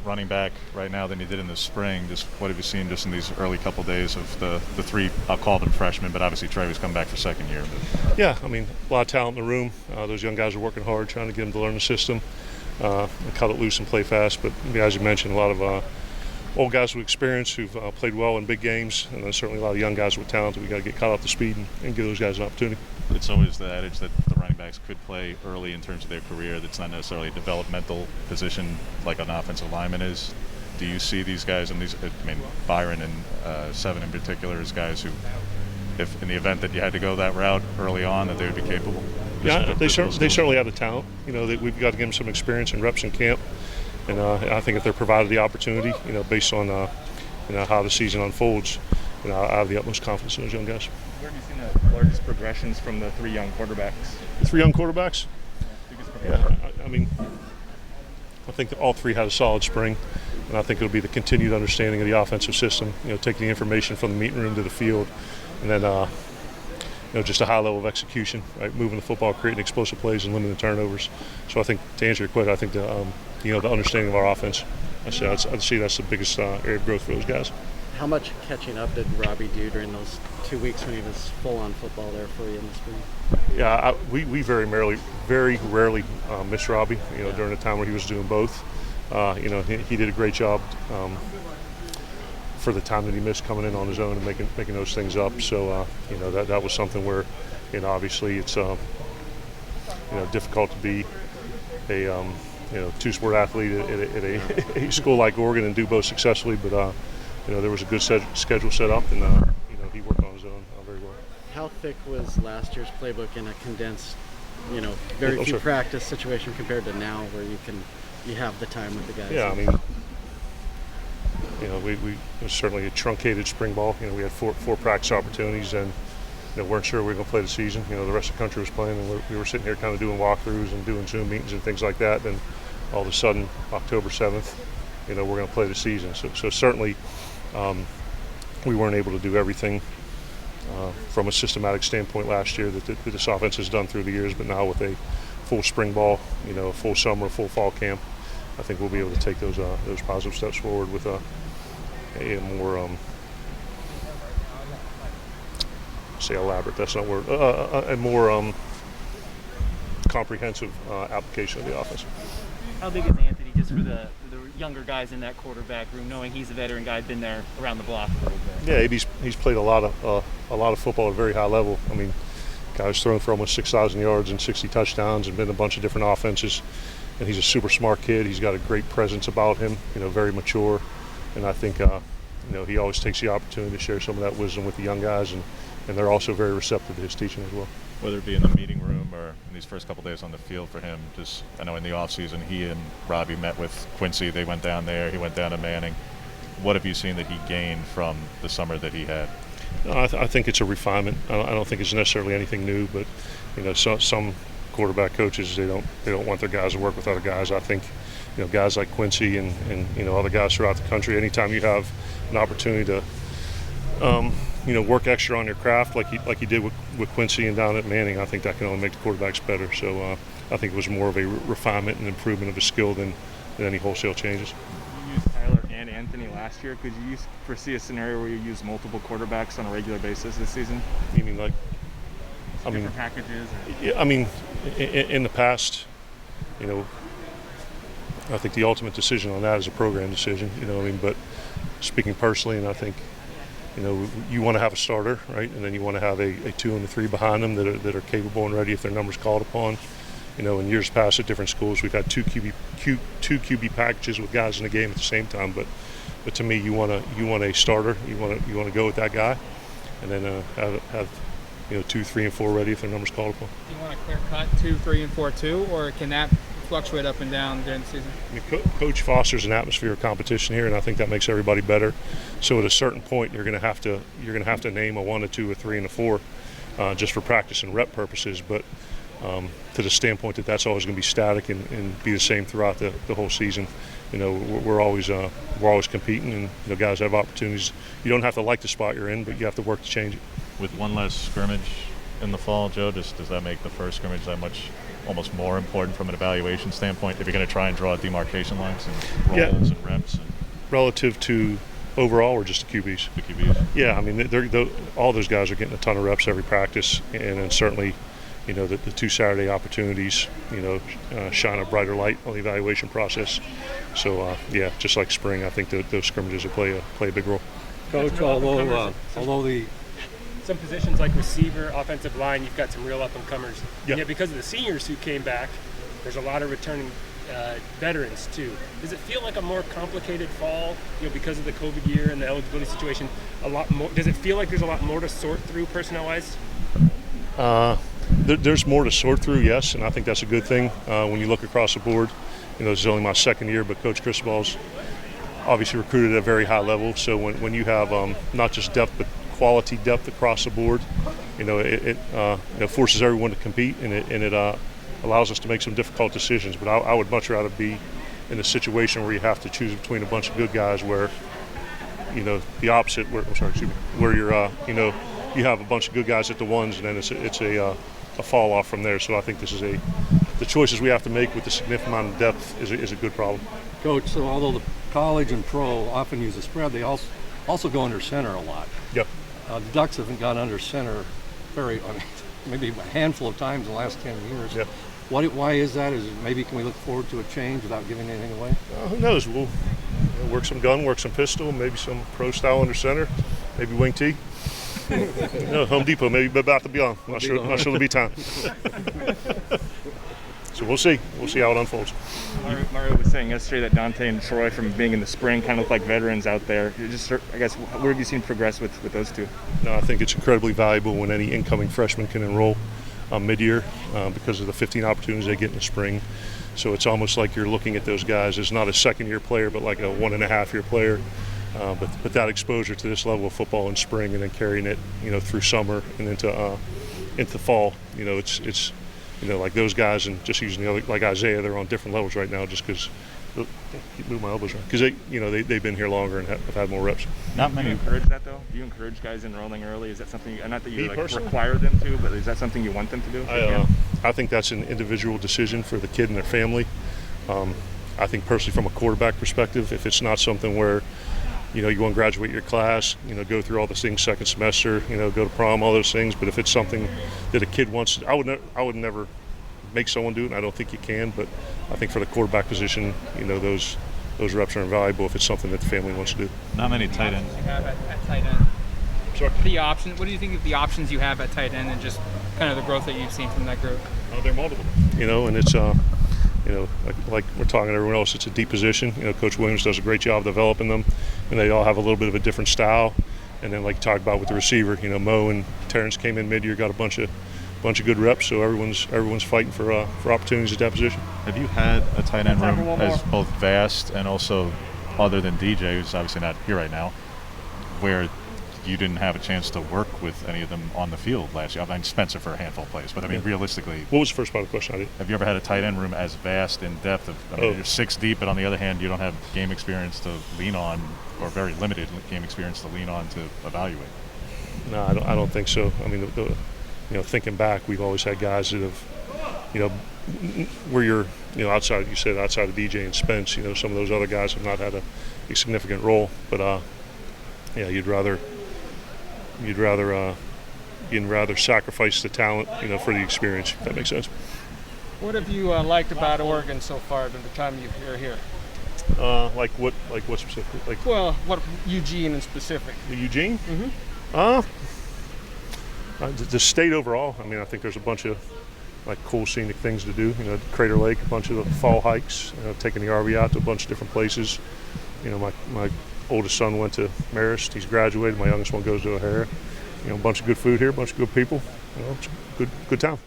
running back right now than you did in the spring. Just what have you seen just in these early couple days of the three, I'll call them freshmen, but obviously Trey was coming back for second year. But. Yeah, I mean, a lot of talent in the room. Those young guys are working hard, trying to get them to learn the system, and cut it loose and play fast. But as you mentioned, a lot of old guys with experience who've played well in big games, and then certainly a lot of young guys with talent that we got to get caught up to speed and give those guys an opportunity. It's always the adage that the running backs could play early in terms of their career. That's not necessarily a developmental position like an offensive lineman is. Do you see these guys, and Byron and Seven in particular, as guys who, if in the event that you had to go that route early on, that they would be capable? Yeah, they certainly have the talent. We've got to give them some experience and reps in camp, and I think if they're provided the opportunity, based on how the season unfolds, I have the utmost confidence in those young guys. Where have you seen the largest progressions from the three young quarterbacks? The three young quarterbacks? Yeah, I think all three had a solid spring, and I think it'll be the continued understanding of the offensive system, taking the information from the meeting room to the field, and then just a high level of execution, right? Moving the football, creating explosive plays, and limiting turnovers. So I think, to answer your question, I think the understanding of our offense, I'd see that's the biggest area of growth for those guys. How much catching up did Robbie do during those 2 weeks when he was full on football there for you in the spring? Yeah, we very rarely miss Robbie. During the time where he was doing both, he did a great job for the time that he missed coming in on his own and making those things up. So that was something where obviously it's difficult to be a two-sport athlete at a school like Oregon and do both successfully, but there was a good schedule set up, and he worked on his own very well. How thick was last year's playbook in a condensed, very few practice situation compared to now, where you have the time with the guys? Yeah, I mean, we it was certainly a truncated spring ball. We had four practice opportunities, and weren't sure we were going to play the season. The rest of the country was playing, and we were sitting here kind of doing walkthroughs and doing Zoom meetings and things like that. And all of a sudden, October 7th, we're going to play the season. So certainly, we weren't able to do everything from a systematic standpoint last year that this offense has done through the years. But now with a full spring ball, a full summer, full fall camp, I think we'll be able to take those positive steps forward with a more elaborate, that's not a word, a more comprehensive application of the offense. How big is Anthony just for the younger guys in that quarterback room, knowing he's a veteran guy, been there around the block a little bit? Yeah, he's played a lot of football at a very high level. I mean, guy's thrown for almost 6,000 yards and 60 touchdowns and been in a bunch of different offenses. And he's a super smart kid. He's got a great presence about him, very mature. And I think, he always takes the opportunity to share some of that wisdom with the young guys, and they're also very receptive to his teaching as well. Whether it be in the meeting room or in these first couple days on the field for him, I know in the offseason he and Robbie met with Quincy. They went down there. He went down to Manning. What have you seen that he gained from the summer that he had? I think it's a refinement. I don't think it's necessarily anything new, but some quarterback coaches they don't want their guys to work with other guys. I think guys like Quincy and other guys throughout the country, anytime you have an opportunity to work extra on your craft like you did with Quincy and down at Manning, I think that can only make the quarterbacks better. So I think it was more of a refinement and improvement of his skill than any wholesale changes. You used Tyler and Anthony last year. Could you foresee a scenario where you use multiple quarterbacks on a regular basis this season? You mean like? Different packages? Yeah, I mean, in the past, I think the ultimate decision on that is a program decision. But speaking personally, and I think, you want to have a starter, right? And then you want to have a 2 and a 3 behind them that are capable and ready if their number's called upon. In years past at different schools, we've had two QB packages with guys in the game at the same time. But to me, you want a starter. You want to go with that guy, and then have 2, 3, and 4 ready if their number's called upon. Do you want a clear cut 2, 3, and 4 too, or can that fluctuate up and down during the season? I mean, Coach fosters an atmosphere of competition here, and I think that makes everybody better. So at a certain point, you're going to have to name a 1, a 2, a 3, and a 4, just for practice and rep purposes. But to the standpoint that that's always going to be static and be the same throughout the whole season, we're always competing, and guys have opportunities. You don't have to like the spot you're in, but you have to work to change it. With one less scrimmage in the fall, Joe, does that make the first scrimmage that much almost more important from an evaluation standpoint if you're going to try and draw demarcation lines and roles and reps? And Relative to overall or just the QBs? the QBs. Yeah, I mean, all those guys are getting a ton of reps every practice, and then certainly, the 2 Saturday opportunities, shine a brighter light on the evaluation process. So, just like spring, I think those scrimmages will play a big role. Coach, although the some positions like receiver, offensive line, you've got some real up-and-comers. Yeah. And yet because of the seniors who came back, there's a lot of returning veterans too. Does it feel like a more complicated fall, because of the COVID year and the eligibility situation? A lot more. Does it feel like there's a lot more to sort through personnel-wise? There's more to sort through, yes, and I think that's a good thing. When you look across the board, this is only my second year, but Coach Cristobal's obviously recruited at a very high level. So when you have not just depth, but quality depth across the board, it forces everyone to compete, and it allows us to make some difficult decisions. But I would much rather be in a situation where you have to choose between a bunch of good guys, where the opposite. Where you're you have a bunch of good guys at the ones, and then it's a fall off from there. So I think this is the choices we have to make with the significant amount of depth is a good problem. Coach, so although the college and pro often use a spread, they also go under center a lot. Yep. The Ducks haven't gone under center maybe a handful of times in the last 10 years. Yep. Why is that? Can we look forward to a change without giving anything away? Who knows? We'll work some gun, work some pistol, maybe some pro style under center, maybe wing T. Home Depot, maybe about to be on. Not sure it'll be time. So we'll see. We'll see how it unfolds. Mario was saying yesterday that Dante and Troy, from being in the spring, kind of look like veterans out there. I guess, where have you seen progress with those two? No, I think it's incredibly valuable when any incoming freshman can enroll mid-year because of the 15 opportunities they get in the spring. So it's almost like you're looking at those guys as not a second-year player, but like a 1.5-year player. But that exposure to this level of football in spring and then carrying it, through summer and into fall, it's like those guys, and just using the other, like Isaiah, they're on different levels right now just because move my elbows around, because they've been here longer and have had more reps. Not many. Do you encourage that though? Do you encourage guys enrolling early? Is that something? Not that you require them to, but is that something you want them to do? I think that's an individual decision for the kid and their family. I think personally, from a quarterback perspective, if it's not something where you want to graduate your class, go through all the things second semester, go to prom, all those things. But if it's something that a kid wants, I would never make someone do it, and I don't think you can. But I think for the quarterback position, those reps are invaluable if it's something that the family wants to do. Not many tight ends. You have at tight end. Sorry? The option. What do you think of the options you have at tight end, and just kind of the growth that you've seen from that group? They're multiple. And it's like we're talking to everyone else, it's a deep position. Coach Williams does a great job developing them, and they all have a little bit of a different style. And then, like you talked about with the receiver, Mo and Terrence came in mid-year, got a bunch of good reps. So everyone's fighting for opportunities at that position. Have you had a tight end room as both vast and also, other than DJ, who's obviously not here right now, where you didn't have a chance to work with any of them on the field last year? I mean, Spencer for a handful of plays, but I mean, realistically, what was the first part of the question? Have you ever had a tight end room as vast in depth? You're 6 deep, but on the other hand, you don't have game experience to lean on, or very limited game experience to lean on to evaluate. No, I don't think so. I mean, thinking back, we've always had guys that have, where you're, outside. You said outside of DJ and Spence. Some of those other guys have not had a significant role, but you'd rather sacrifice the talent, for the experience, if that makes sense. What have you liked about Oregon so far in the time you're here? Like what specifically? What Eugene in specific? Eugene? Mm-hmm. The state overall. I mean, I think there's a bunch of cool scenic things to do. Crater Lake, a bunch of the fall hikes, taking the RV out to a bunch of different places. My oldest son went to Marist. He's graduated. My youngest one goes to O'Hara. A bunch of good food here, a bunch of good people. It's a good time.